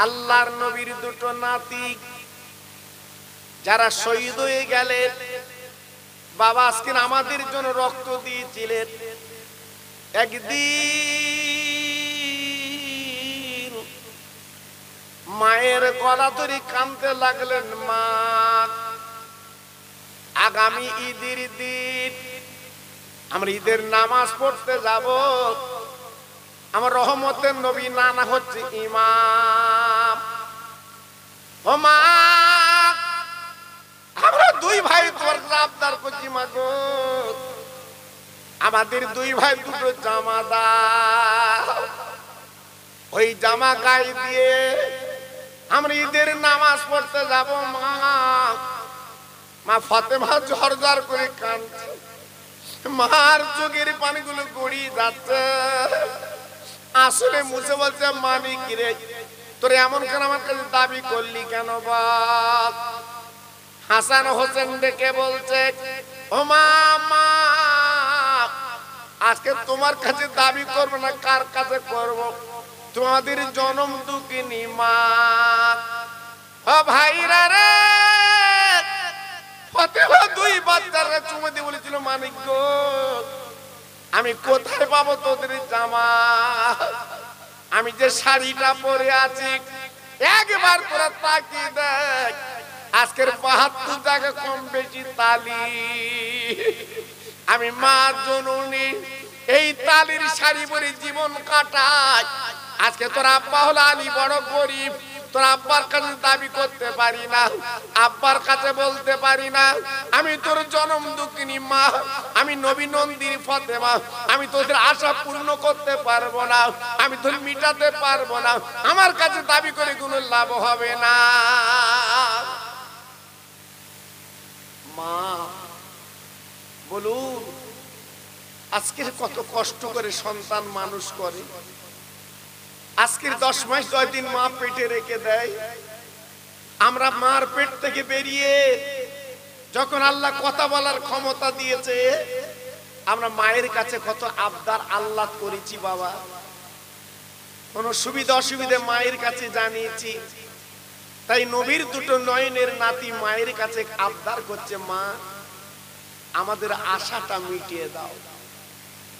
আল্লাহর নবীর দুটো নাতি যারা শহীদ হয়ে গেলেন, বাবা আজকে আমাদের জন্য রক্ত দিয়েছিলেন। একদিন মায়ের গলা ধরে কাঁদতে লাগলেন, মা আগামী ঈদের দিন আমরা ঈদের নামাজ পড়তে যাব, আমার রহমতের নবী নানা হচ্ছে ইমাম। ও মা, আমরা দুই ভাই তোর আবদার করছি মা গো, আমাদের দুই ভাই দুটো জামা দাও, ওই জামা গায়ে দিয়ে আমরা ঈদের নামাজ পড়তে যাব। মা মা ফাতেমা ঝরঝর করে কাঁদছে, মার চোখের পানিগুলো গড়িয়ে যাচ্ছে। আসলে মুছে বলছে, মানি কিরে তোর এমন কেন আমার কাছে দাবি করলি কেন বল? হাসান হোসেন ডেকে বলছে, ও মা, আজকে তোমার কাছে দাবি করবো না, কার কাছে করব? তোমাদের জনম দুঃখিনী মা। ও ভাইরা রে, ফাতেমা দুই বাচ্চারা চুমে দিয়ে বলেছিল, মানিক গো আমি কোথায় পাবো তোদের জামা? আমি যে শাড়িটা পরে আছি একবার করে তাকিয়ে দেখ, আজকের ৭২ জায়গা কম বেশি তালি। আমি মা জননী এই তালির শাড়ি পরে জীবন কাটাই। আজকে তোর আব্বা হলো আলী বড় গরিব, তোর আব্বার কাছে দাবি করতে পারি না, আব্বার কাছে বলতে পারি না আমি তোর জনম দুঃখিনী মা, আমি নবী নন্দিনী ফাতেমা, আমি তোদের আশা পূর্ণ করতে পারবো না, আমি তোর মিটাতে পারবো না, আমার কাছে দাবি করে কোনো লাভ হবে না। মা বলুন, আজকের কত কষ্ট করে সন্তান মানুষ করে। আজকের 10 মাস 10 দিন মা পেটে রেখে দেয়। আমরা মার পেট থেকে বেরিয়ে যখন আল্লাহ কথা বলার ক্ষমতা দিয়েছে, আমরা মায়ের কাছে কত আবদার আল্লাহ করেছি বাবা। কোন সুবিধা অসুবিধা মায়ের কাছে জানিয়েছি। তাই নবীর দুটো নয়নের নাতি মায়ের কাছে আবদার করছে, মা আমাদের আশাটা মিটিয়ে দাও,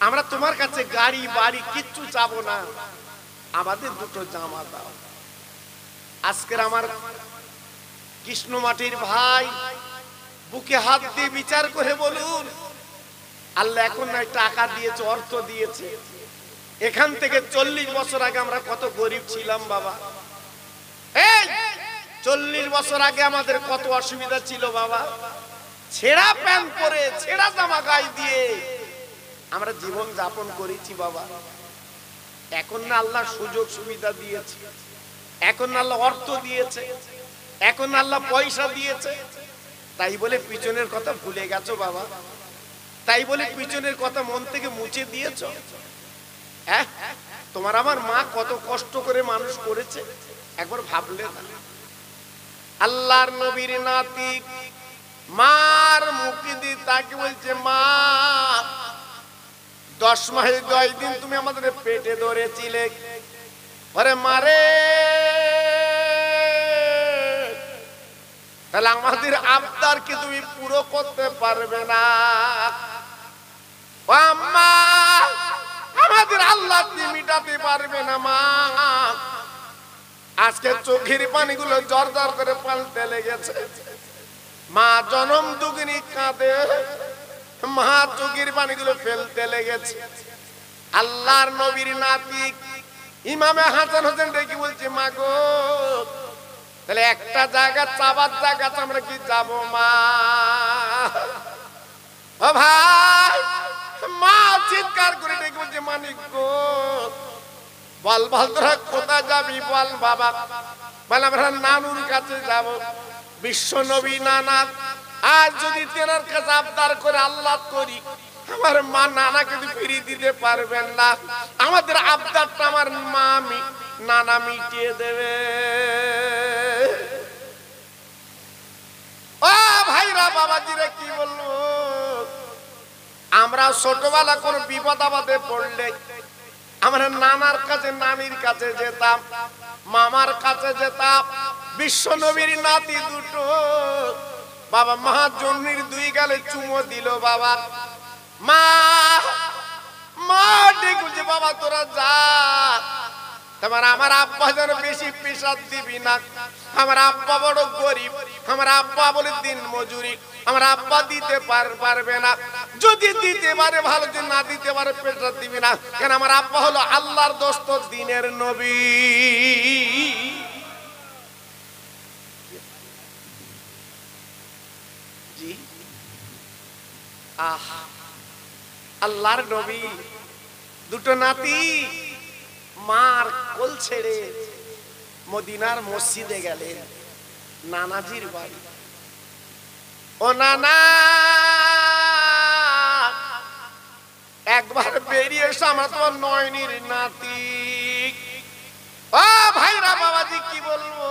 আমরা তোমার কাছে গাড়ি বাড়ি কিচ্ছু চাবো না, আমাদের দুটো জামা দাও। আজকের আমার কৃষ্ণ মাটির ভাই বুকে হাত দিয়ে বিচার করে বলুন, আল্লাহ এখন নাই টাকা দিয়েছে, অর্থ দিয়েছে, এখান থেকে 40 বছর আগে আমরা কত গরিব ছিলাম বাবা। এই 40 বছর আগে আমাদের কত অসুবিধা ছিল বাবা। ছেঁড়া প্যান্ট পরে ছেঁড়া জামা গায়ে দিয়ে আমরা জীবন যাপন করেছি বাবা। এখন না আল্লাহ সুযোগ সুবিধা দিয়েছে, এখন আল্লাহ অর্থ দিয়েছে, এখন আল্লাহ পয়সা দিয়েছে, তাই বলে পিছনের কথা ভুলে গেছো বাবা? তাই বলে পিছনের কথা মন থেকে মুছে দিয়েছো? হ্যাঁ, তোমার আমার মা কত কষ্ট করে মানুষ করেছে, একবার ভাবলে না? আল্লাহর নবীর নাতি মার মুখে দিয়ে তাকে বলছে, মা 10 মাস 10 দিন তুমি আমাদের পেটে ধরেছিলে, আরে মারে তাহলে আমাদের আবদার কি তুমি পুরো করতে পারবে না? ও আম্মা, আমাদের আল্লাহ তুমি মিটাতে পারবে না মা। আজকে চোখের পানিগুলো জর্জর করে পাল্টে লেগেছে। মা জনম দুঃখিনী কাঁদে, মা চোখের পানিগুলো ফেলতে লেগেছে। আল্লাহর নবীর নাতি ইমামে হাসান হোসেন ডেকে বলছে, মা গো তাহলে একটা জায়গা চাবার জায়গা আমরা কি যাবো মা? ও ভাই, মা চিৎকার করে ডেকে বলছে, মানিক গো বল বল তোরা কোথায় যাবি বল বাবা? বল আমরা নানুর কাছে যাব। বিশ্ব নবী নানা, আজ যদি তেনার কাছে আবদার করে আল্লাহ করি, আমার মা নানাকে ফিরিয়ে দিতে পারবেন না, আমাদের আবদারটা আমার মা নানা মিটিয়ে দেবে। ও ভাইরা বাবাজিরা কি বলবো, আমরা ছোটবেলা কোন বিপদ আপদে পড়লে আমরা নানার কাছে নানির কাছে যেতাম। মামার কাছে যেতাম, বিশ্ব নবীর নাতি দুটো বাবা মহাজন্মীর দুই গালে চুমো দিল বাবা। মা মা ডেকে বাবা তোরা যা, তোমার আমার আব্বা যেন বেশি পেশাদ দিবি না, আমার আব্বা বড় গরিব, আমার আব্বা বলে দিন মজুরি, আমার আব্বা দিতে পারবে না, যদি দিতে পারে ভালো, যদি না দিতে পারে পেশাদ দিবি না, কেন আমার আব্বা হলো আল্লাহর দোস্ত, দিনের নবী। জি আহ আল্লাহর নবী দুটো নাতি মার কোল ছেড়ে মদিনার মসজিদে গেলেন নানাজির বাড়ি। ও নানা, একবার বেরিয়ে এসো, আমরা তোমার নয়নির নাতি। ও ভাইরা বাবাজি কি বলবো,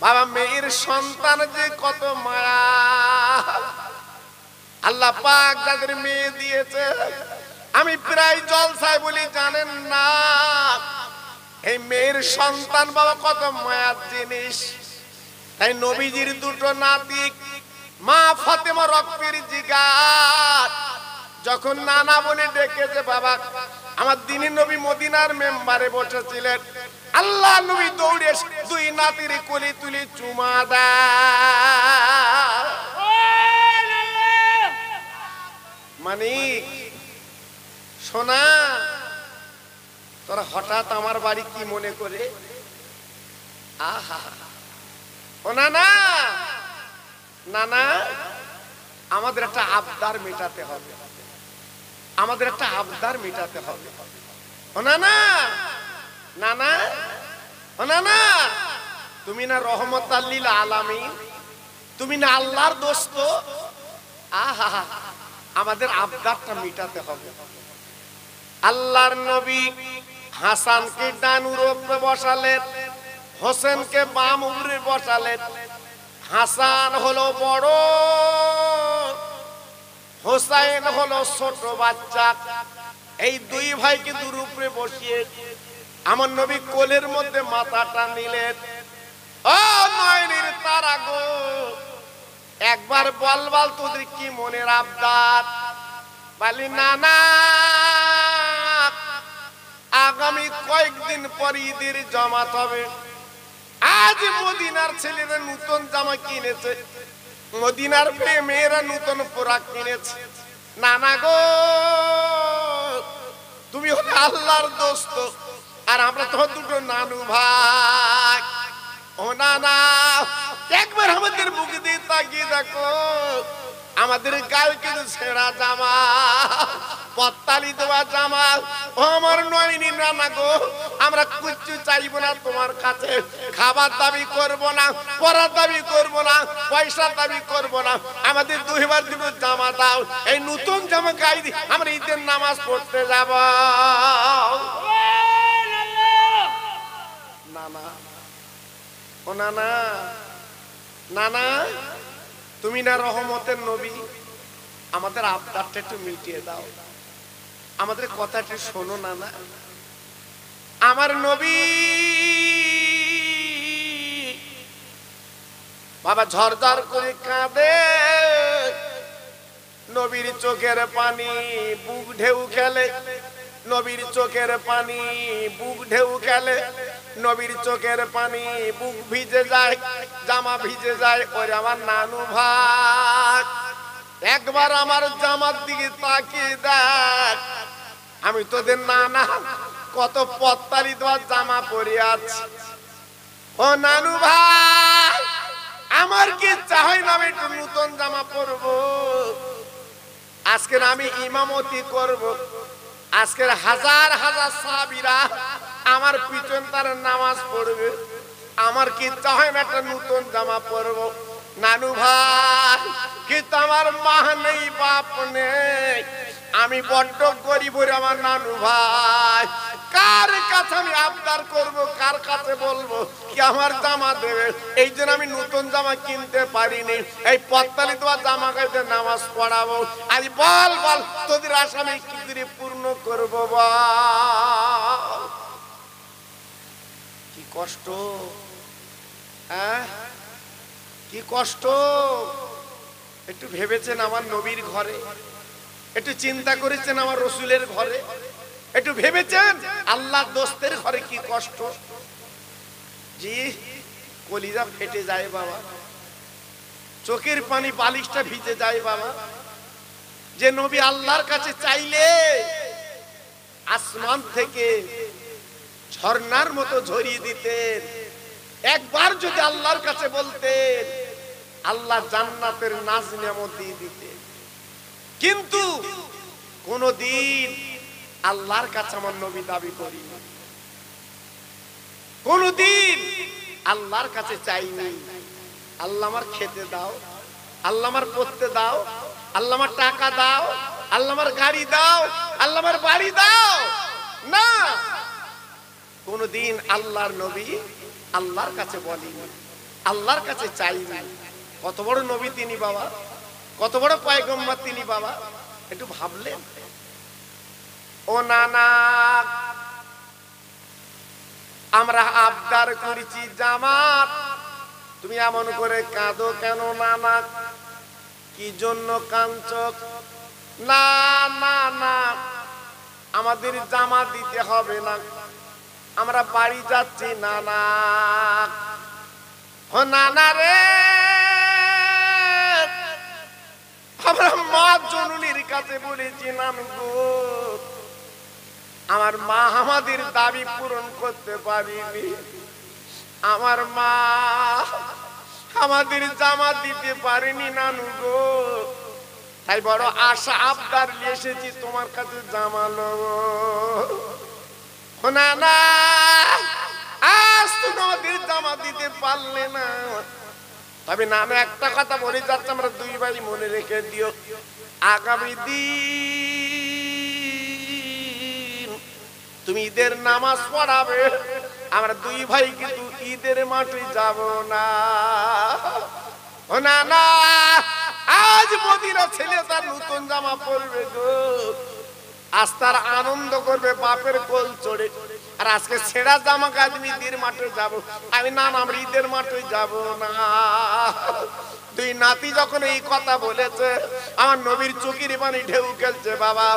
বাবা মেয়ের সন্তান যে কত মায়া, আল্লাহ পাক যাদের মেয়ে দিয়েছে, আমি প্রায় জলসায় বলি জানেন না, এই মেয়ের সন্তান বাবা কত মায়ার জিনিস। তাই নবীজির দুটো নাতি মা ফাতেমা রক্তের জিগার যখন নানা বলে ডেকেছে বাবা, আমার দিনী নবী মদিনার মেম্বারে বসেছিলেন, আল্লাহ নবী দৌড়ে দুই নাতির কোলে তুলে চুমা দেয়। মানিক সোনা, তোরা হঠাৎ আমার বাড়ি কি মনে করে? আহা ও নানা, নানা আমাদের একটা আবদার মেটাতে হবে, আমাদের একটা আবদার মেটাতে হবে। ও নানা, নানা ও নানা, তুমি না রহমত লিল আলামিন, তুমি না আল্লাহর দোস্ত, আহা আমাদের আবদারটা মেটাতে হবে। আল্লাহর নবী হাসানকে ডান উপরে বসালেন, হোসেনকে বাম উপরে বসালেন। হাসান হলো বড়, হোসেন হলো ছোট বাচ্চা। এই দুই ভাইকে দুর উপরে বসিয়ে আমার নবী কোলের মধ্যে মাথাটা নিলেন। ও নয়নের তারা গো, একবার বল তোদের কি মনের আবদার? বলি নানা, আগামী কয়েকদিন পর ঈদের জামাত হবে, আজ মদিনার ছেলেরা নতুন জামা কিনেছে, মদিনার মেয়েরা নতুন পোশাক কিনেছে। নানা গো, তুমি হলে আল্লাহর দোস্ত, আর আমরা তো দুটো নানু ভাই। ও নানা, একবার আমাদের বুকে দিয়ে তাকিয়ে দেখো, আমাদের গায়ে কিন্তু ছেঁড়া জামা, পত্তালি দেওয়া জামা। ও আমার নয়নি নানা গো, আমরা কিচ্ছু চাইবো না তোমার কাছে, খাবার দাবি করব না, পরার দাবি করব না, পয়সার দাবি করব না, আমাদের দুইবার দুটো জামা দাও, এই নতুন জামা গায়ে দিয়ে আমরা ঈদের নামাজ পড়তে যাব। নানা ও নানা, নানা তুমি না রহমতের নবী, আমাদের আবদারটা একটু মিটিয়ে দাও, আমাদের কথা একটু শোনো নানা। আমার নবী বাবা ঝরঝর করে কাঁদে, নবীর চোখের পানি বুক ঢেউ খেলে, নবীর চোখের পানি বুক ঢেউ খেলে, নবীর চোখের পানি বুক ভিজে যায়, জামা ভিজে যায়। ওরে আমার নানু ভাই, একবার আমার জামার দিকে তাকিয়ে দেখ, আমি তোদের নানা কত পত্তালি দেওয়া জামা পরে আছি। ও নানু ভাই, আমার কি চাই না আমি একটু নতুন জামা পরবো, আজকে আমি ইমামতি করব, আজকের হাজার হাজার সাহাবীরা আমার পিছন তার নামাজ পড়বে, আমার কি চাই না একটা নতুন জামা পরবো। নানু ভাই, কিন্তু আমার মা নেই, বাপ নেই, আমি বড্ড গরিব রে আমার নানু ভাই, কার কাছে আমি আবদার করব, কার কাছে বলবো কি আমার জামা দেবে? এই জন্য আমি নতুন জামা কিনতে পারিনি, এই পত্তালি দেওয়া জামা গাইতে নামাজ পড়াবো। আজ বল বল তোদের আশা আমি কি করে পূর্ণ করবো? বল কি কষ্ট, কি কষ্ট। একটু ভেবেছেন আমার নবীর ঘরে, একটু চিন্তা করেছেন আমার রসুলের ঘরে, একটু ভেবেছেন আল্লাহর দোস্তের ঘরে কি কষ্ট। জি, কলিজা ফেটে যায় বাবা, চোখের পানি বালিশটা ভিজে যায় বাবা। যে নবী আল্লাহর কাছে চাইলে আসমান থেকে ঝর্ণার মতো ঝরিয়ে দিতেন, একবার যদি আল্লাহর কাছে বলতেন আল্লাহ জান্নাতের নাজ নেয়ামত দিয়ে দিতেন। কিন্তু কোনদিন আল্লাহর কাছে আমার নবী দাবি করিনি, কোনদিন আল্লাহর কাছে চাইনি আল্লাহ আমার খেতে দাও, আল্লাহ আমার পড়তে দাও, আল্লাহ আমার টাকা দাও, আল্লাহ আমার গাড়ি দাও, আল্লাহ আমার বাড়ি দাও। না, কোনদিন আল্লাহর নবী আল্লাহর কাছে বলেনি, আল্লাহর কাছে চাইনি। কত বড় নবী তিনি বাবা, কত বড় পয়গম্বর তিনি বাবা, একটু ভাবলেন? ও নানা, আমরা আবদার করেছি জামাত, তুমি এমন করে কাঁদো কেন নানা? কি জন্য কাঁদছো? না না না, আমাদের জামাত দিতে হবে না, আমরা বাড়ি যাচ্ছি নানা। ও নানা রে, আমরা মা জননীর কাছে বলেছি নাম গো, আমার মা আমাদের দাবি পূরণ করতে পারিনি, আমার মা আমাদের জামাত দিতে পারেনি নানু গো, তাই বড় আশা আবদার নিয়ে এসেছি তোমার কাছে জামা লবো। না না, আজ তুমি আমাদের জামা দিতে পারলে না, তবে নানু একটা কথা বলে যাচ্ছে, আমরা দুই ভাই মনে রেখে দিও, আগামী দিন তুমি ঈদের নামাজ পড়াবে, আমরা দুই ভাই কিন্তু ঈদের মাঠে যাব না। ও না না, আজ মদিনা ছেলে তার নতুন জামা পরবে গো, আজ তার আনন্দ করবে বাপের কোল চড়ে, আর আজকে ছেঁড়া জামা কাজ ঈদের মাঠে যাব। আমি না, আমরা ঈদের মাঠে যাব না। দুই নাতি যখন এই কথা বলেছে, আমার নবীর চোখের পানি ঢেউ খেলছে বাবা।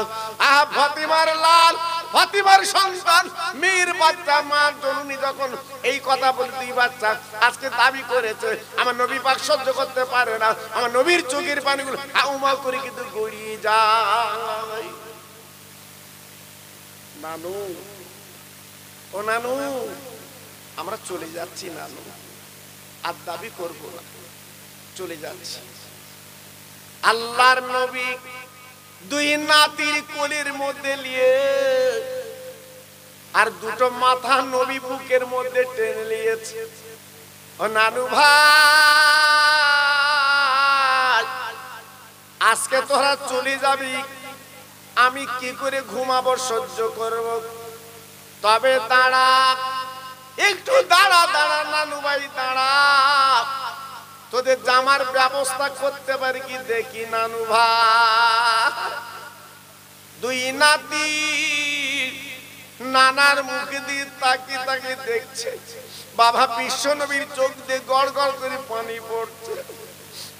আহ, ফাতিমার লাল, ফাতিমার সন্তান, মেয়ের বাচ্চা, মা জননী যখন এই কথা বলে দুই বাচ্চা আজকে দাবি করেছে, আমার নবী পাক সহ্য করতে পারে না, আমার নবীর চোখের পানিগুলো হাউমাউ করে কিন্তু গড়িয়ে যায়। নানু, ও নানু, আমরা চলে যাচ্ছি নানু, আর দাবি করব না, চলে যাচ্ছি। আল্লাহর নবী দুই নাতির কোলের মধ্যে নিয়ে আর দুটো মাথা নবী বুকের মধ্যে টেনে নিয়েছে। ও নানু ভাই, আজকে তোরা চলে যাবি, আমি কি করে ঘুমাবো, সহ্য করব? তবে দাঁড়া, একটু দাঁড়া দাঁড়া নানু ভাই দাঁড়া, তোদের জামার ব্যবস্থা করতে পারি কি দেখি নানু ভাই। দুই নাতি নানার মুখে দিয়ে তাকিয়ে তাকিয়ে দেখছে, বাবা বিশ্ব নবীর চোখ দিয়ে গড় গড় করে পানি পড়ছে,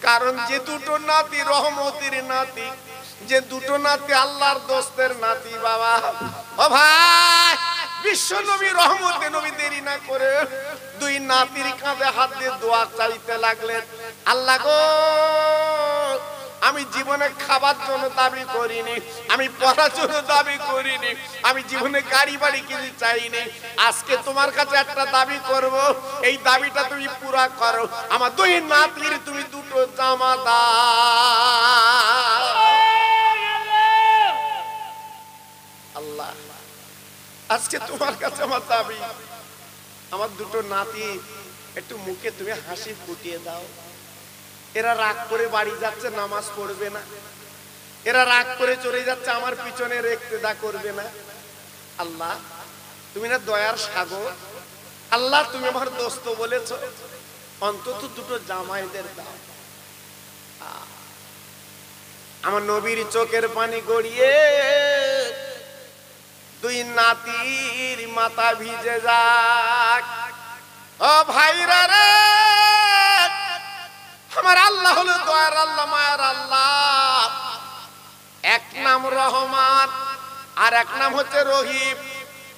কারণ যে দুটো নাতি রহমতের নাতি, যে দুটো নাতি আল্লাহর দোস্তের নাতি বাবা। ও ভাই, বিশ্ব নবী রহমতে নবী দেরি না করে দুই নাতির কাঁধে হাত দিয়ে দোয়া চাইতে লাগলেন, আল্লাহ গো, আমি জীবনে খাবার জন্য দাবি করিনি, আমি পড়ার জন্য দাবি করিনি, আমি জীবনে গাড়ি বাড়ি কিছু চাইনি, আজকে তোমার কাছে একটা দাবি করব, এই দাবিটা তুমি পুরা করো, আমার দুই নাতির তুমি দুটো জামা দাও। আল্লাহ, আজকে তোমার কাছে আমার দাবি, আমার দুটো নাতি একটু মুখে তুমি হাসি ফুটিয়ে দাও। এরা রাগ করে বাড়ি যাচ্ছে, নামাজ পড়বে না, এরা রাগ করে চলে যাচ্ছে, আমার পিছনে ইক্তেদা করবে না। আল্লাহ, তুমি না দয়ার সাগর, আল্লাহ তুমি আমার দোস্ত বলেছো, অন্তত দুটো জামা এদের দাও। আমার নবীর চোখের পানি গড়িয়ে দুই নাতির মাথা ভিজে যাক। আর এক নাম হচ্ছে রহিম,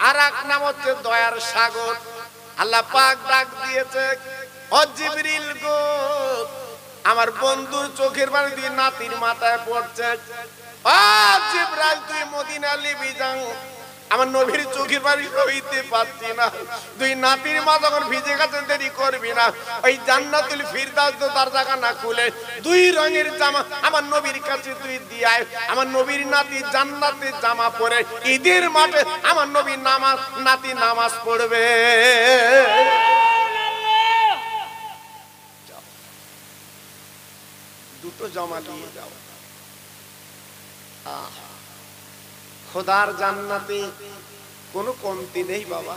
আর এক নাম হচ্ছে দয়ার সাগর। আল্লাহ পাক ডাক দিয়েছে, ও জিবরিল গো, আমার বন্ধুর চোখের পানি দুই নাতির মাথায় পড়ছে। ও জিবরাইল, তুই মদিনা লিবি যাও, আমার নবীর চোখের পানি সইতে পারছি না। দুই নাতির মা যখন ভিজে গেছে, দেরি করবি না, ওই জান্নাতুল ফিরদাউস দরজাখানা খুলে দুই রঙের জামা আমার নবীর কাছে তুই দিয়ে আয়। আমার নবীর নাতি জান্নাতের জামা পরে ঈদের মাঠে আমার নবীর নাতি নামাজ পড়বে। দুটো জামা নিয়ে যাও। খোদার জান্নাতে কোনো কমতি নেই বাবা,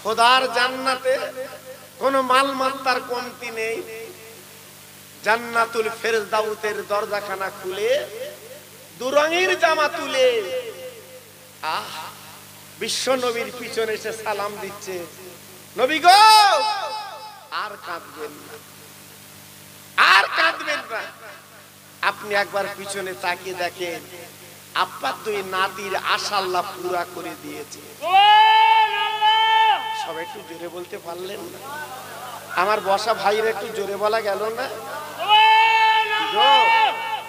খোদার জান্নাতে কোনো মালমাত্তার কমতি নেই। জান্নাতুল ফেরদাউসের দরজাখানা খুলে দু রঙের জামা তুলে বিশ্ব নবীর পিছনে এসে সালাম দিচ্ছে, নবী গো আর কাঁদবেন না, আর কাঁদবেন না। আপনি একবার পিছনে তাকিয়ে দেখেন, আপনার দুই নাতির আশা আল্লাহ পুরা করে দিয়েছে। সবাই একটু জোরে বলতে পারলেন না? আমার বসা ভাইরা একটু জোরে বলা গেল না?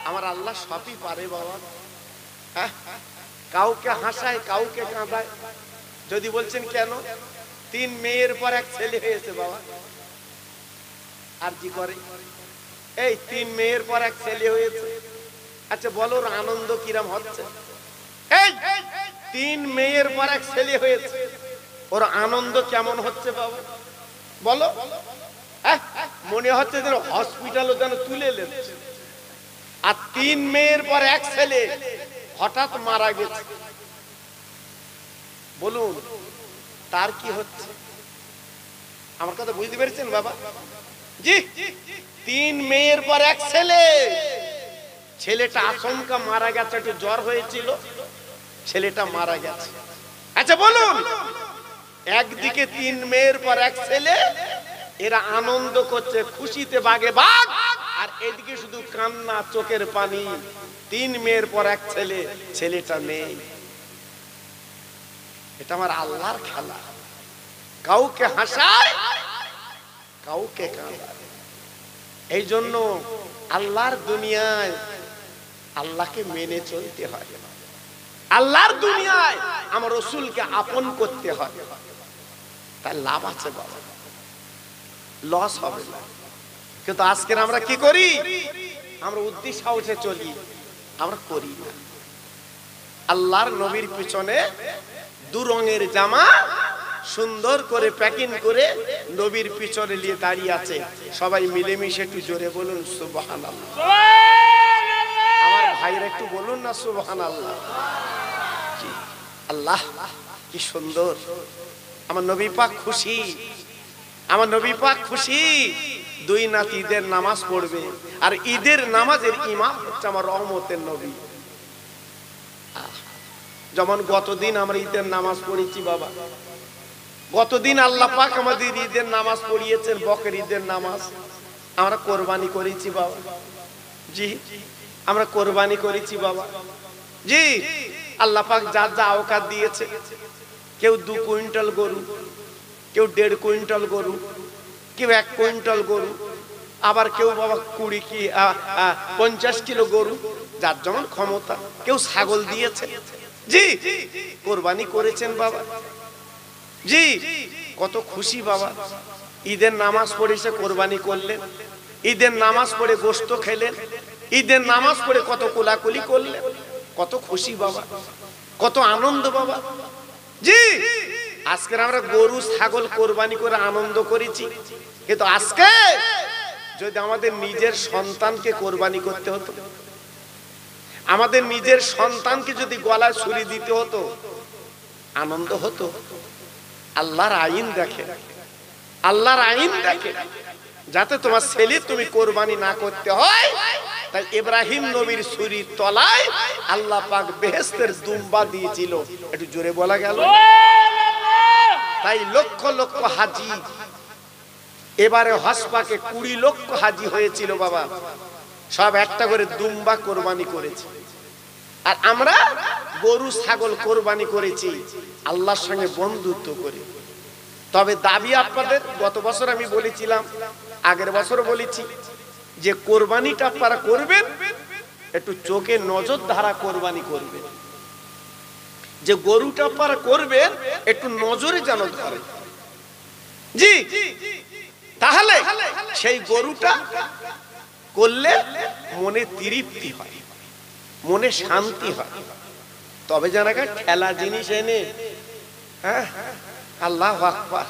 আমার আল্লাহ সবই পারে বাবা। কাউকে হাসায়, কাউকে কাঁদায়। যদি বলছেন কেন, 3 মেয়ের পর এক ছেলে হয়েছে বাবা। আর কি করে, এই 3 মেয়ের পর এক ছেলে হয়েছে। আচ্ছা বলো, ওর আনন্দ কিরম হচ্ছে? এই 3 মেয়ের পর এক ছেলে হয়েছে, ওর আনন্দ কেমন হচ্ছে বাবা বলো? মনে হচ্ছে যেন হসপিটালও যেন তুলে নিচ্ছে। আর 3 মেয়ের পর এক ছেলে হঠাৎ মারা গেছে, বলুন তার কি হচ্ছে? আমার কথা বুঝতে পেরেছেন বাবা? জি, 3 মেয়ের পর এক ছেলে। ছেলেটা আচমকা মারা গেছে, একটু জ্বর হয়েছিল, ছেলেটা মারা গেছে। আচ্ছা বলুন, একদিকে 3 মেয়ের পর এক ছেলে, এরা আনন্দ করছে, খুশিতে বাগে বাগ, আর এদিকে শুধু কান্না, চোখের পানি। 3 মেয়ের পর এক ছেলে, ছেলেটা নেই। এটা আমার আল্লাহর খেলা। কাউকে হাসায়, কাউকে কাঁদায়। এই জন্য আল্লাহর দুনিয়ায় আল্লাহকে মেনে চলতে হয়, আল্লাহর দুনিয়ায় আমার রাসূলকে আপন করতে হয়। তার লাভ আছে বাবা, লস হবে না। কিন্তু আজকে আমরা কি করি? আমরা উদ্দেশ্য সাহসে চলি, আমরা করি না। আল্লাহর নবীর পিছনে 2 রঙের জামা সুন্দর করে প্যাকিং করে নবীর পিছনে নিয়ে দাঁড়িয়ে আছে। সবাই মিলেমিশে একটু জোরে বলুন সুবহানাল্লাহ। আমার ভাইরা একটু বলুন না সুবহানাল্লাহ। আল্লাহ কি সুন্দর, আমার নবী পাক খুশি, আমার নবী পাক খুশি। 2 নাতি ঈদের নামাজ পড়বে, আর ঈদের নামাজের ইমাম হচ্ছে আমার রহমতের নবী। যেমন গতদিন আমরা ঈদের নামাজ পড়েছি বাবা, গতদিন আল্লাহ পাক আমাদের ঈদের নামাজ পড়িয়েছেন, বকর ঈদের নামাজ। আমরা কোরবানি করেছি বাবা, জি আমরা কোরবানি করেছি বাবা, জি। আল্লাহ পাক যার যা আওকাত দিয়েছে, কেউ 2 কুইন্টাল গরু, কেউ 1.5 কুইন্টাল গরু, কেউ 1 কুইন্টাল গরু, আবার কেউ বাবা 50 কিলো গরু, যার যেমন ক্ষমতা। কেউ ছাগল দিয়েছে, জি কোরবানি করেছেন বাবা, জি। কত খুশি বাবা। ঈদের নামাজ পড়ে সে কোরবানি করলেন, ঈদের নামাজ পড়ে গোশত খেলেন, ঈদের নামাজ পড়ে কত কোলাকুলি করলেন, কত খুশি বাবা, কত আনন্দ বাবা, জি। আজকে আমরা গরু ছাগল কোরবানি করে আনন্দ করেছি, কিন্তু আজকে যদি আমাদের নিজের সন্তানকে কোরবানি করতে হতো, আমাদের নিজের সন্তানকে যদি গলায় ছুরি দিতে হতো, আনন্দ হতো? আল্লাহর আইন দেখে, আল্লাহর আইন দেখে, যাতে তোমার ছেলে তুমি কোরবানি না করতে হয়। তাই ইব্রাহিম নবীর ছুরির তলায় আল্লাহ পাক বেহেশতের দুম্বা দিয়েছিল, একটু জোরে বলা গেল। তাই লক্ষ লক্ষ হাজি, এবারে হজ পাকে 20 লক্ষ হাজি হয়েছিল বাবা, সব একটা করে দুম্বা কোরবানি করেছে। আর আমরা গরু ছাগল কোরবানি করেছি আল্লাহর সঙ্গে বন্ধুত্ব করে। তবে দাবি আপনাদের, গত বছর আমি বলেছিলাম, আগের বছর বলেছি যে কোরবানিটা আপনারা করবেন একটু চোখে নজর ধারা কোরবানি করবেন, যে গরুটা আপনারা করবেন একটু নজরে যেন ধরে, জি, তাহলে সেই গরুটা করলে মনে তৃপ্তি হয়, মনে শান্তি হয়। তবে জানাকা খেলা জিনিস এনে, হ্যাঁ, আল্লাহু আকবার,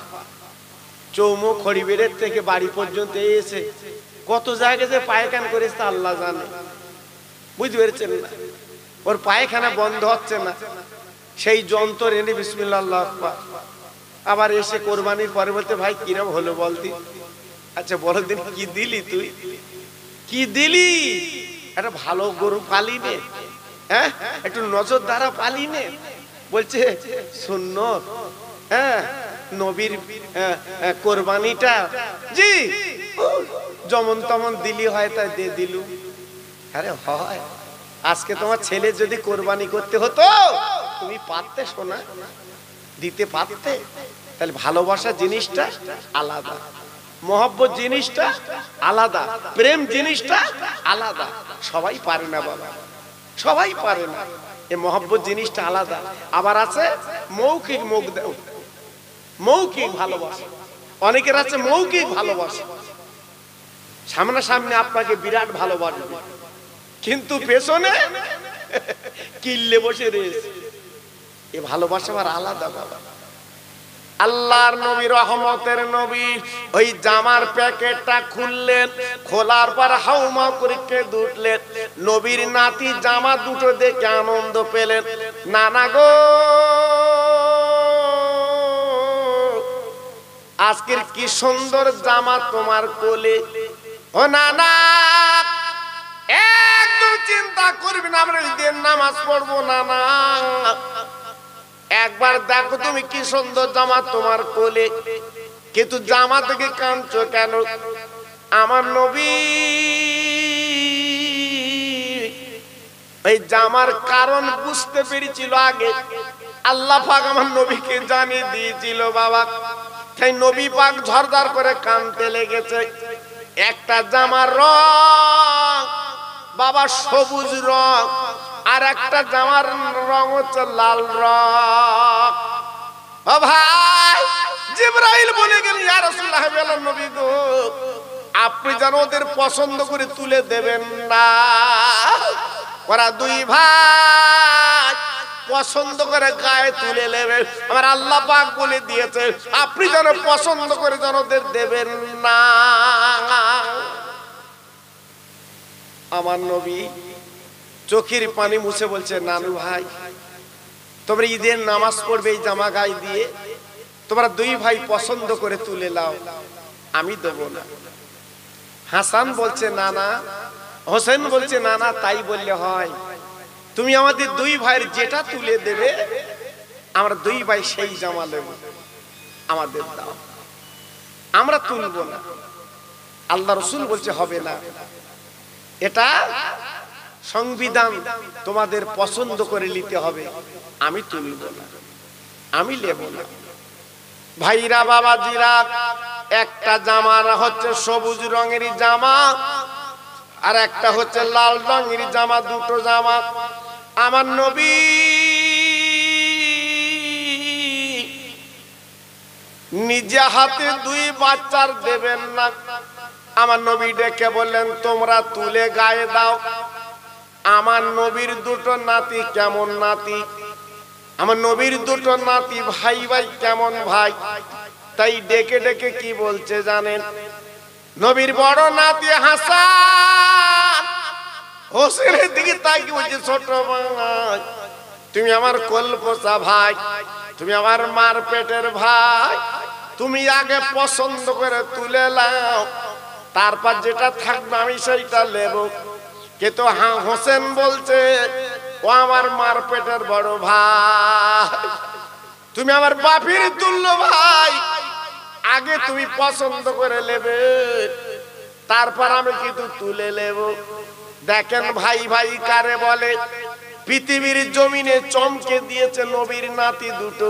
চৌমো খড়িবেড়ের থেকে বাড়ি পর্যন্ত এসে কত জায়গায় যে পায়খান করেছে আল্লাহ জানে, বুঝতে পেরেছেন না? ওর পায়খানা বন্ধ হচ্ছে না, সেই যন্ত্র এনে বিসমিল্লাহ আল্লাহু আকবার, আবার এসে কোরবানির পরে বলতে ভাই কিরম হলো বলতি, আচ্ছা বড় দিন কি দিলি, তুই কি দিলি, একটা ভালো গরু পালি নে, হ্যাঁ, একটু নজর দ্বারা পালি নে, বলছে সুন্নত, হ্যাঁ, নবীর কোরবানিটা, জি, যেমন তেমন দিলি হয় তাই দিয়ে দিলু। আরে হয়, আজকে তোমার ছেলে যদি কোরবানি করতে হতো তুমি পারতে, শোনা, দিতে পারতে, তাহলে ভালোবাসা জিনিসটা আলাদা, মহব্বত জিনিসটা আলাদা, প্রেম জিনিসটা আলাদা। সবাই পারে না বাবা, সবাই পারে না, এই মহব্বত জিনিসটা আলাদা। আবার আছে মৌখিক, মুখ দাও, মৌখিক ভালোবাসা, অনেকের আছে মৌখিক ভালোবাসা, সামনাসামনি আপনাকে বিরাট ভালোবাসবে কিন্তু পেছনে কিল্লে বসে রয়েছে, এই ভালোবাসা আবার আলাদা বাবা। আল্লাহর নবী, রহমতের নবী, ওই জামার প্যাকেটটা খুললেন, খোলার পর হাউমা করে কেঁদে উঠলেন। নবীর নাতি জামা দুটো দেখে আনন্দ পেলেন। নানা গো, আজকের কি সুন্দর জামা তোমার কোলে। ও নানা, একদম চিন্তা করবি না, আমরা ঈদের নামাজ পড়বো নানা, একবার দেখো তুমি কি সুন্দর জামা তোমার কোলে, কিন্তু জামা থেকে কাঁদছো কেন? আমার নবী এই জামার কারণ বুঝতে পেরেছিল আগে, আল্লাহ পাক আমার নবীকে জানিয়ে দিয়েছিল বাবা। তাই নবী পাক ঝরঝর করে কাঁদতে লেগেছে। একটা জামার রং বাবা সবুজ রং, আর একটা জামার রং হচ্ছে লাল রং। ও ভাই, জিবরাইল বলে গেলেন, ইয়া রাসূলুল্লাহ, বলেন নবী গো, আপনি যেন ওদের পছন্দ করে তুলে দেবেন না। ওরা দুই ভাই পছন্দ করে গায়ে তুলে নেবে, আমার আল্লাহ পাক বলে দিয়েছে আপনি যেন পছন্দ করে যেন ওদের দেবেন না। আমার নবী চোখের পানি মুছে বলছে, নানু ভাই, তোমরা ঈদের নামাজ পড়বে এই জামা গায়ে দিয়ে, তোমরা দুই ভাই পছন্দ করে তুলে নাও, আমি দেব না। হাসান বলছে না না, হোসেন বলছে না না, তাই বললে হয়, তুমি আমাদের দুই ভাইয়ের যেটা তুলে দেবে আমরা দুই ভাই সেই জামা নেব, আমাদের দাও, আমরা তুলবো না। আল্লাহ রাসূল বলছে হবে না, এটা সংবিধান, তোমাদের পছন্দ করে নিতে হবে, আমি তুলব না, আমি নেব না। ভাইরা বাবাজিরা, একটা জামা হচ্ছে সবুজ রঙের জামা, আর একটা হচ্ছে লাল রঙের জামা, দুটো জামা। আমার নবী নিজে হাতে দুই বাচ্চার দেবেন না, আমার নবী ডেকে বললেন তোমরা তুলে গায়ে দাও। আমার নবীর দুটো নাতি কেমন নাতি, আমার নবীর দুটো নাতি ভাই ভাই কেমন ভাই, তাই ডেকে ডেকে কি বলছে জানেন? নবীর বড় নাতি হাসান হোসেনের দিকে তাই কি বলছে, ছোট ভাই তুমি আমার কলপোষা ভাই, তুমি আমার মার পেটের ভাই, তুমি আগে পছন্দ করে তুলে নাও, তারপর যেটা থাকবে আমি সেইটা নেব। কিন্তু হ্যাঁ, হোসেন বলছে ও আমার মার পেটের বড় ভাই, তুমি আমার বাপের তুল্য ভাই, আগে তুমি পছন্দ করে নেবে, তারপর আমি কিন্তু তুলে নেব। দেখেন ভাই ভাই কারে বলে, পৃথিবীর জমিনে চমকে দিয়েছে নবীর নাতি দুটো।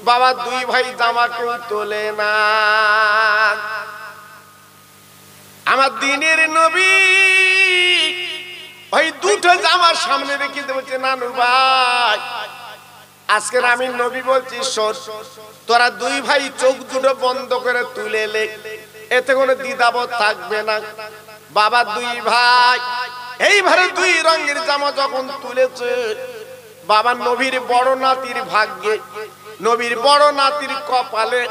বাবা দুই ভাই জামা কেউ তোলে না। আমার দিনের নবী ওই দুটো জামা সামনে রেখে বলছে, নানু ভাই আজকের আমি নবী বলছি শোন, তোরা দুই ভাই চোখ দুটো বন্ধ করে তুলে লে, এতে কোনো দ্বিধাবোধ থাকবে না। বাবা দুই ভাই এইভাবে দুই রঙের জামা যখন তুলেছে, বাবা নবীর বড় নাতির ভাগ্যে, নবীর বড় নাতির কপালে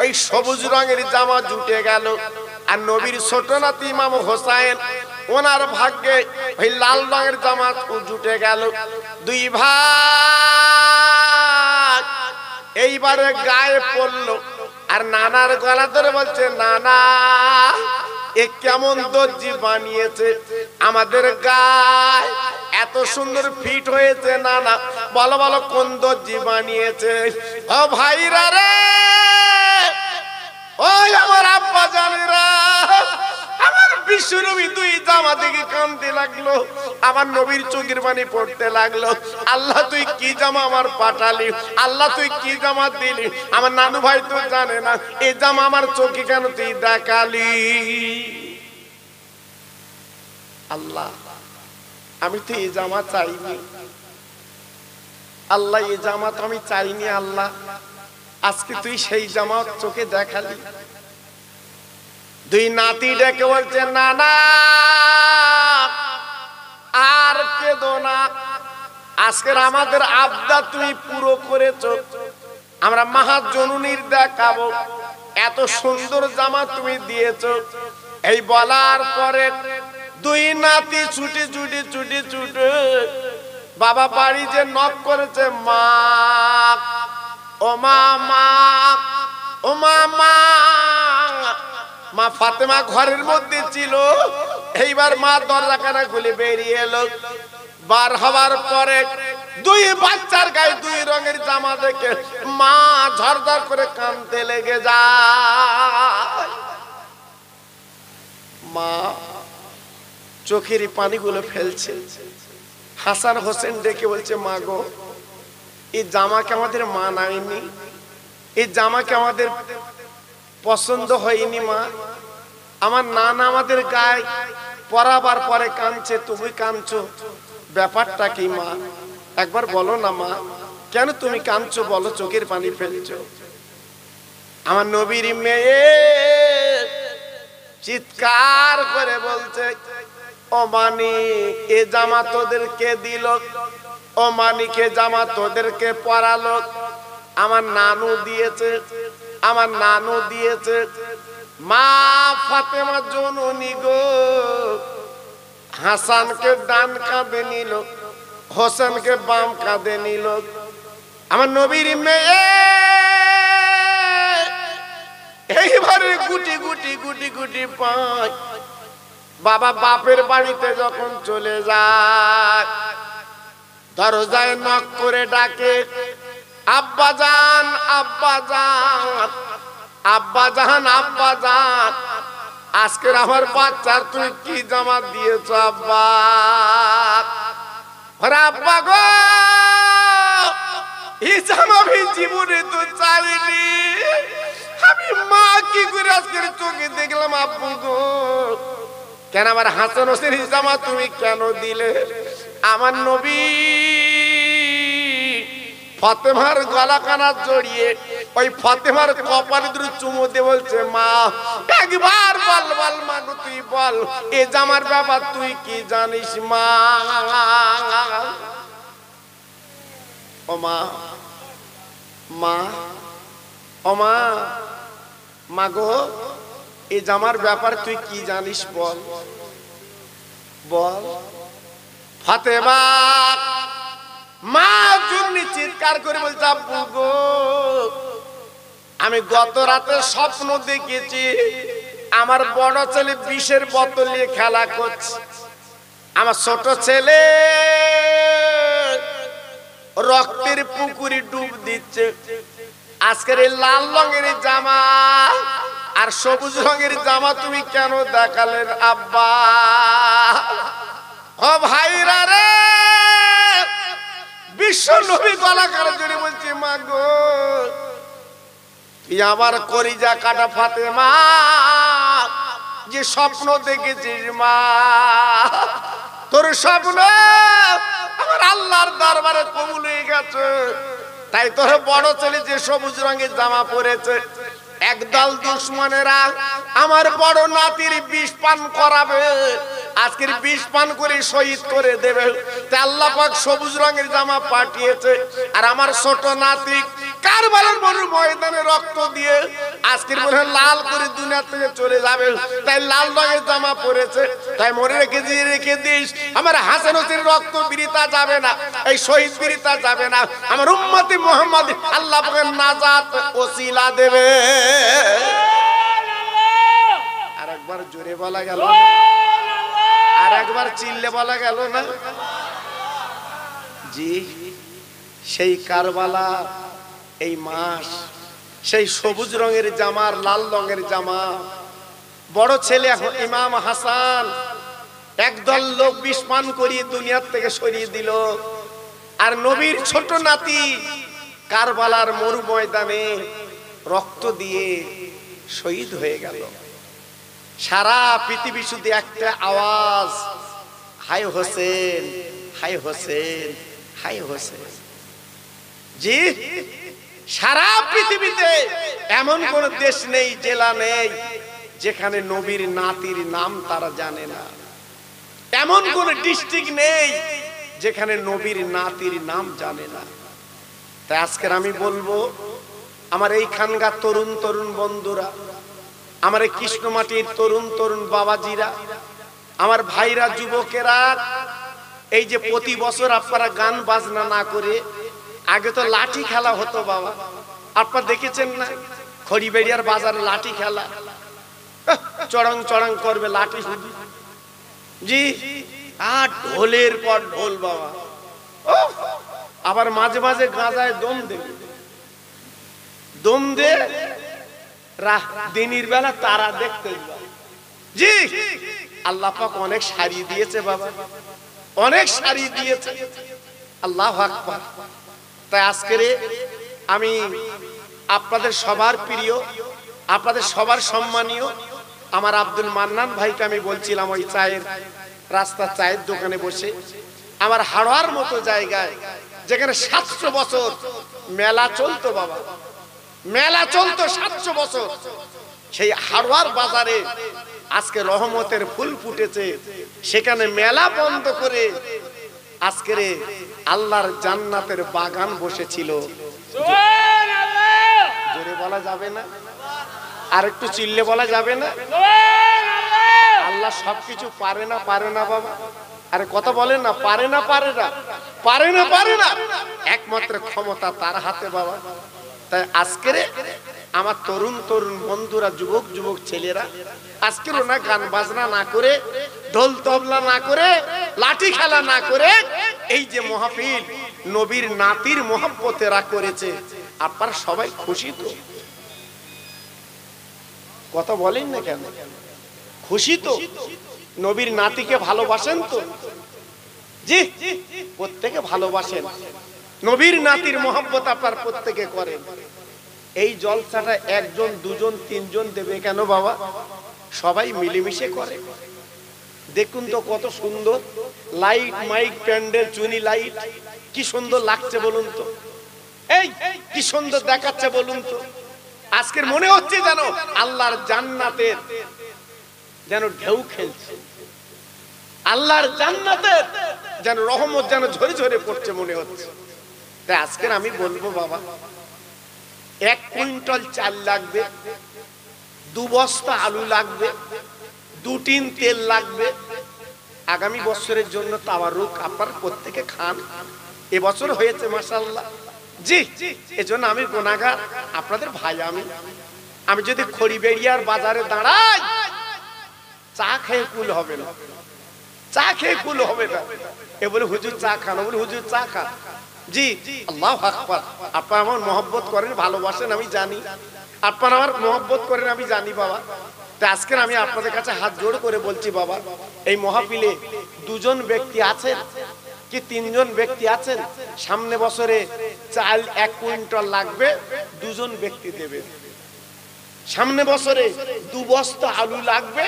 ওই সবুজ রঙের জামা জুটে গেল। আর নবীর ছোট নাতি ইমাম হোসেন, ওনার ভাগ্যে ওই লাল রঙের জামা জুটে গেল। দুই ভাই এইবারে গায়ে পড়লো। আর নানার গলা ধরে বলছে, নানা এ কেমন দর্জি বানিয়েছে, আমাদের গায়ে এত সুন্দর ফিট হয়েছে। নানা বলো বলো কোন দর্জি বানিয়েছে? ও ভাইরা রে, ওই আমার আব্বা জানেরা, আমার বিশ্বনবী দুই জামা দেখে কাঁদতে লাগলো। আমার নবীর চোখের পানি পড়তে লাগলো। আল্লাহ তুই কি জামা আমার পাঠালি, আল্লাহ তুই কি জামা দিলি? আমার নানু ভাই তো জানে না এই জামা আমার চোখে কেন তুই দেখালি? আল্লাহ আমি তো এই জামা চাইনি, আল্লাহ এই জামা তো আমি চাইনি। আল্লাহ আজকে তুই সেই জামা চোখে দেখালি। দুই নাতি ডেকে বলছে, নানা আর কেঁদো না, আজকের আমাদের আবদা তুমি পুরো করেছো, আমরা মহাজননীর দেখাবো, এত সুন্দর জামা তুমি দিয়েছো। এই বলার পরে দুই নাতি ছুটে ছুটে ছুটে ছুটে বাবা বাড়ি যে নক করেছে, মা ও মা, মা ও মা, মা। মা ফাতেমা ঘরের মধ্যে ছিল। এইবার মা দরজাখানা খুলে বেরিয়ে এলো। বার হওয়ার পরে দুই বাচ্চার গায়ে দুই রঙের জামা দেখে মা ঝরঝর করে কাঁদতে লেগে যায়। মা চোখের পানিগুলো ফেলছে। হাসান হোসেন ডেকে বলছে, মা গো এই জামাকে আমাদের মানায়নি, এই জামাকে আমাদের পছন্দ হয়নি। মা আমার নানা আমাদের গায়ে পরাবার পরে কাঁদছে, তুমি কাঁদছো, ব্যাপারটা কি মা? একবার বলো না মা, কেন তুমি কাঁদছো বলো, চোখের পানি ফেলছো? আমার নবীর মেয়ে চিৎকার করে বলছে, ও মানিক এ জামা তোদেরকে দিল, ও মানিক এ জামা তোদেরকে পরালো, আমার নানু দিয়েছে, আমার নানু দিয়েছে। মা ফাতেমা জননী গো হাসানকে ডান কাঁধে নিল, হোসেনকে বাম কাঁধে নিল। আমার নবীর মেয়ে এইবারে গুটি গুটি গুটি গুটি পায়। বাবা বাপের বাড়িতে যখন চলে যায়, দরজায় নক করে ডাকে, আব্বা জান, আব্বা জান, আব্বা জান, আব্বা জান, আজকের আমার বাচ্চার তুমি কি জামা দিয়েছ আব্বা? আব্বা গো এই জামা আমি জীবনে তো চাইনি, আমি মা কি করে আজকের চোখে দেখলাম। আব্বু গো কেন আমার হাসান হোসেন জামা তুমি কেন দিলে? আমার নবী ফাতেমার গলা কানা জড়িয়ে ওই ফাতেমার কপালে দুটো চুমু দিয়ে বলছে, মা একবার বল, বল মা গো তুই বল এ জামার ব্যাপার তুই কি জানিস মা? ও মা, মা ও মা, মা গো এই জামার ব্যাপার তুই কি জানিস বল, বল। ফাতেমা মা জুমনি চিৎকার করে বলছে, আব্বু গো আমি গত রাতে স্বপ্ন দেখেছি আমার বড় ছেলে বিষের বোতল নিয়ে খেলা করছে, আমার ছোট ছেলে রক্তের পুকুরে ডুব দিচ্ছে। আজকের এই লাল রঙের জামা আর সবুজ রঙের জামা তুমি কেন দেখালেন আব্বা? ও ভাইরা রে, বিশ্ব নবী গলা কাটা জোরে বলছে, মা গো তুই আমার কলিজা কাটা ফাতেমা, যে স্বপ্ন দেখেছিস মা, তোর স্বপ্ন আমার আল্লাহর দরবারে কবুল হয়ে গেছে। তাই তোর বড় ছেলে যে সবুজ রঙের জামা পরেছে, একদল দুশমনেরা আমার বড় নাতির বিষ পান করাবে, আজকের বিষ পান করে শহীদ করে দেবে। তাই আল্লাহ পাক সবুজ রঙের জামা পাঠিয়েছে। আর আমার ছোট নাতি কারবালার মরুর ময়দানে রক্ত দিয়ে আজকের মনে লাল করে দুনিয়া থেকে চলে যাবে, তাই লাল রঙের জামা পরেছে। তাই মনে রেখে দিস, আমার হাসান হোসেন রক্ত বৃথা যাবে না, এই শহীদ বৃথা যাবে না। আমার উম্মতি মুহাম্মদ আল্লাহ পাকের নাজাত ওসিলা দেবে। আর একবার জোরে বলা গেল, আর একবার চিল্লে বলা গেল না? জি, সেই কারবালা, এই মাস, সেই সবুজ রঙের জামার লাল রঙের জামা, বড় ছেলে ইমাম হাসান একদল লোক বিষ পান করিয়ে দুনিয়ার থেকে সরিয়ে দিল। আর নবীর ছোট নাতি কারবালার মরু ময়দানে রক্ত দিয়ে শহীদ হয়ে গেল। সারা পৃথিবী শুধু একটা আওয়াজ, হাই হোসেন, হাই হোসেন, হাই হোসেন। জি, সারা পৃথিবীতে এমন কোন দেশ নেই, জেলা নেই যেখানে নবীর নাতির নাম তারা জানে না। এমন কোন ডিস্ট্রিক্ট নেই যেখানে নবীর নাতির নাম জানে না। তাই আজকের আমি বলবো, আমার এইখানকার তরুণ তরুণ বন্ধুরা, আমার এই কৃষ্ণমাটির তরুণ তরুণ বাবাজিরা, আমার ভাইরা, যুবকেরা, এই যে প্রতি বছর আপনারা গান বাজনা না করে, আগে তো লাঠি খেলা হতো বাবা, আপনারা দেখেছেন না? খড়িবেড়িয়ার বাজারে লাঠি খেলা, চড়ং চড়ং করবে লাঠি শুধু। জি, আর ঢোলের পর ঢোল বাবা। আবার মাঝে মাঝে গাঁজায় দম দেবে, দম দে দিনের বেলা তারা দেখতে। জি, আল্লাহ পাক অনেক সারিয়ে দিয়েছে বাবা, অনেক সারিয়ে দিয়েছে। আল্লাহু আকবার। তাই আজকের আমি আপনাদের সবার প্রিয়, আপনাদের সবার সম্মানীয় আমার আব্দুল মান্নান ভাইকে আমি বলছিলাম, ওই চায়ের রাস্তা চায়ের দোকানে বসে, আমার হাড়োয়ার মতো জায়গায় যেখানে 700 বছর মেলা চলতো বাবা, মেলা চলতো 700 বছর, সেই হাড়োয়ার বাজারে আজকে রহমতের ফুল ফুটেছে। সেখানে মেলা বন্ধ করে আজকের আল্লাহর জান্নাতের বাগান বসেছিল। জোরে বলা যাবে না? আর একটু চিল্লে বলা যাবে না? আল্লাহ সবকিছু পারে না, পারে না বাবা। আরে কথা বলেন না, পারে না, পারে না, পারে না, পারে না, একমাত্র ক্ষমতা তার হাতে বাবা। তাই আজকের আমার তরুণ তরুণ বন্ধুরা, যুবক যুবক ছেলেরা, আজকের না গান বাজনা না করে, ঢোল তবলা না করে, লাঠি খেলা না করে, এই যে মাহফিল নবীর নাতির মহব্বতেরা করেছে, আপনারা সবাই খুশি তো? কথা বলেন না কেন? খুশি তো? নবীর নাতিকে ভালোবাসেন তো? জি, প্রত্যেকে ভালোবাসেন। নবীর নাতির মহব্বত আপনারা প্রত্যেকে করেন। এই জলসাটা একজন, দুজন, তিনজন দেবে কেন বাবা? সবাই মিলেমিশে করে। দেখুন তো কত সুন্দর লাইট, মাইক, প্যান্ডেল, চুনি লাইট, কি সুন্দর লাগছে বলুন তো? এই কি সুন্দর দেখাচ্ছে বলুন তো? আজকের মনে হচ্ছে যেন আল্লাহর জান্নাতের যেন ঢেউ খেলছে, আল্লাহর জান্নাতের যেন রহমত যেন ঝরে ঝরে পড়ছে মনে হচ্ছে। তাই আজকের আমি বলবো বাবা, 1 কুইন্টাল চাল লাগবে, 2 বস্তা আলু লাগবে, 2 টিন তেল লাগবে। আগামী বছরের জন্য তাবারুক আপনারা প্রত্যেকে খান। এবছর হয়েছে মাশাআল্লাহ। জি, এজন্য আমি গুনাহগার, আপনাদের ভাই। আমি যদি খড়িবেড়িয়ার বাজারে দাঁড়াই, চা খেয়ে কুল হবে না, চা খেয়ে কুল হবে না। এ বলে হুজুর চা খান, বলে হুজুর চা খান। জি, আল্লাহু আকবার। আপনারা আমার মহব্বত করেন, ভালোবাসেন, আমি জানি। আপনারা আমার মহব্বত করেন, আমি জানি বাবা। তাই আজকে আমি আপনাদের কাছে হাত জোড় করে বলছি বাবা, এই মাহফিলে 2 জন ব্যক্তি আছেন, কি 3 জন ব্যক্তি আছেন সামনে বছরে চাল 1 কুইন্টাল লাগবে, 2 জন ব্যক্তি দেবে। সামনে বছরে 2 বস্তা আলু লাগবে,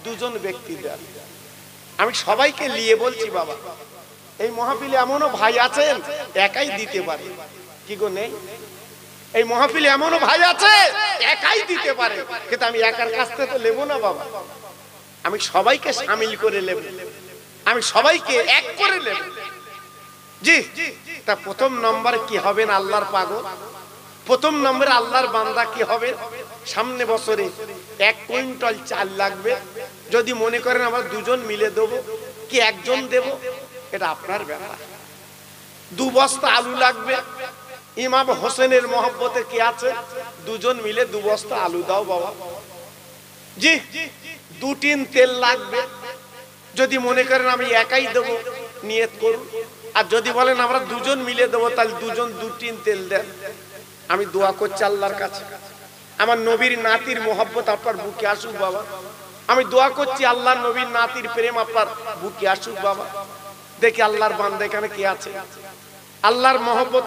2 জন ব্যক্তি দেবে। আমি সবাইকে নিয়ে বলছি বাবা, এই মাহফিলে এমনও ভাই আছেন একাই দিতে পারে, কি গো নেই? এই মাহফিলে এমনও ভাই আছে একাই দিতে পারে, কিন্তু আমি একার কাছ থেকে তো নেব না বাবা, আমি সবাইকে শামিল করে নেব, আমি সবাইকে এক করে নেব। জি, তা প্রথম নম্বর কি হবেন আল্লাহর পাগল? প্রথম নম্বরে আল্লাহর বান্দা কি হবে? সামনে বছরে 1 কুইন্টাল চাল লাগবে, যদি মনে করেন আমরা 2 জন মিলে দেব কি 1 জন দেব, এটা আপনার ব্যাপার। 2 বস্তা আলু লাগবে, ইমাম হোসেনের মহব্বতে কি আছে, 2 জন মিলে 2 বস্তা আলু দাও বাবা। জি, 2 টিন তেল লাগবে, যদি মনে করেন আমি একাই দেব নিয়ত করুন, আর যদি বলেন আমরা 2 জন মিলে দেবো তাহলে 2 জন 2 টিন তেল দেন। আমি দোয়া করছি আল্লাহর কাছে আমার নবীর নাতির মহব্বত আপনার বুকে আসুক বাবা, আমি দোয়া করছি আল্লাহর নবীর নাতির প্রেম আপনার বুকে আসুক বাবা। দেখি আল্লাহর বান্দা এখানে কি আছে, আল্লাহর মহব্বত